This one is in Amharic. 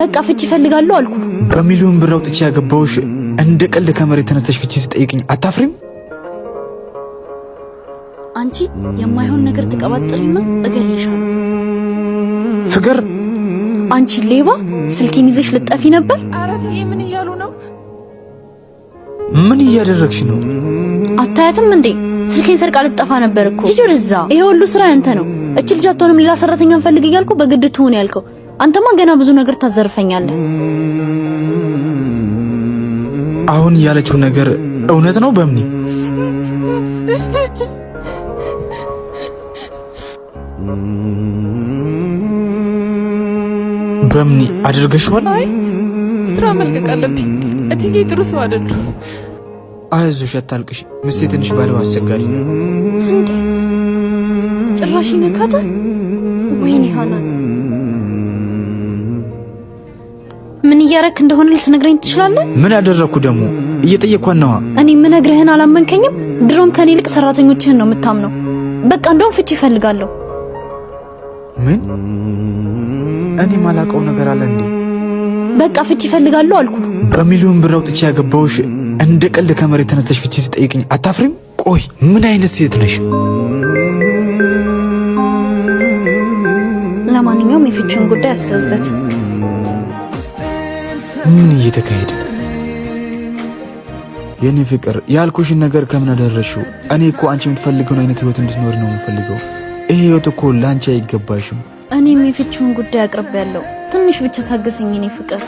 በቃ ፍቺ እፈልጋለሁ አልኩ። በሚሊዮን ብር አውጥቼ ያገባውሽ እንደ ቀልድ ከመሬት ተነስተሽ ፍቺ ስጠይቅኝ አታፍሪም? አንቺ የማይሆን ነገር ተቀባጥሪና እገልሻለሁ። ፍቅር አንቺ ሌባ ስልኬን ይዘሽ ልጠፊ ነበር? አረትዬ ምን እያሉ ነው? ምን እያደረግሽ ነው? አታያትም እንዴ? ስልኬን ሰርቃ ልጠፋ ነበር እኮ። ሂጂ ወደዛ። ይሄ ሁሉ ስራ ያንተ ነው። እቺ ልጅ አትሆንም ሌላ ሰራተኛ ፈልግ እያልኩ በግድ ትሆን ያልከው። አንተማ ገና ብዙ ነገር ታዘርፈኛለህ። አሁን ያለችው ነገር እውነት ነው በምኒ? በምኒ አድርገሽዋል? አይ ስራ መልቀቅ አለብኝ። እትዬ ጥሩ ሰው አይደሉም። አይዞሽ አታልቅሽ። ምስቴ ትንሽ ባለው አስቸጋሪ ነው። እንዴ ጭራሽ ነካታ? ወይኔ ሃናን ምን እያረክ እንደሆነ ልትነግረኝ ትችላለህ? ምን ያደረኩ ደግሞ? እየጠየቅኳት ነዋ። እኔ ምነግርህን አላመንከኝም? ድሮም ከኔ ይልቅ ሰራተኞችህን ነው የምታምነው። በቃ እንደውም ፍቺ እፈልጋለሁ። ምን? እኔ ማላውቀው ነገር አለ እንዴ? በቃ ፍቺ እፈልጋለሁ አልኩ። በሚሊዮን ብር አውጥቼ ያገባውሽ እንደ ቀልድ ከመሬት ተነስተሽ ፍቺ ስጠይቅኝ አታፍሪም? ቆይ ምን አይነት ሴት ነሽ? ለማንኛውም የፍቺውን ጉዳይ አስብበት። ምን እየተካሄደ? የኔ ፍቅር ያልኩሽን ነገር ከምን አደረሽው? እኔ እኮ አንቺ የምትፈልገውን አይነት ህይወት እንድትኖር ነው የምፈልገው። ይሄ ህይወት እኮ ላንቺ አይገባሽም። እኔም የፍቺውን ጉዳይ አቅርቤያለሁ። ትንሽ ብቻ ታገሰኝ የኔ ፍቅር።